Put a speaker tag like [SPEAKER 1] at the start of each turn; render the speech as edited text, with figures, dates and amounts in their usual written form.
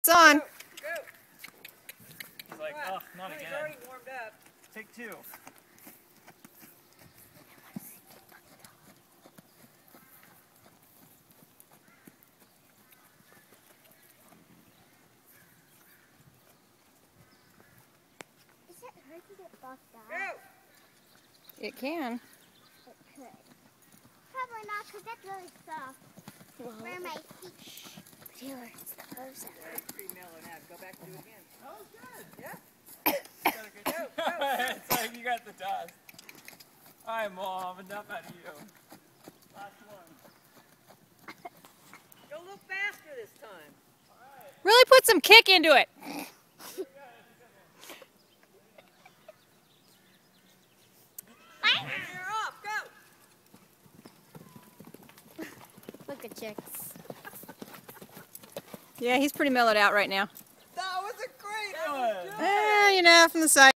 [SPEAKER 1] It's on.
[SPEAKER 2] Go.
[SPEAKER 3] He's like, oh, not again.
[SPEAKER 2] He's already warmed up.
[SPEAKER 3] Take two.
[SPEAKER 4] Is it hard to get buffed out?
[SPEAKER 2] Go.
[SPEAKER 1] It can.
[SPEAKER 4] It could. Probably not, because that's really soft. Where my feet. But here, it's the hose.
[SPEAKER 2] That's pretty mellow now. Go back and do it again.
[SPEAKER 3] That was good.
[SPEAKER 2] Yeah. Go.
[SPEAKER 3] It's like you got the dust. All right, Mom, enough out of you. Last one.
[SPEAKER 2] Go a little faster this time.
[SPEAKER 1] Really put some kick into it.
[SPEAKER 2] You're off. Go.
[SPEAKER 4] Look at chicks.
[SPEAKER 1] Yeah, he's pretty mellowed out right now.
[SPEAKER 2] That was a great.
[SPEAKER 3] Good.
[SPEAKER 1] You know, from the side.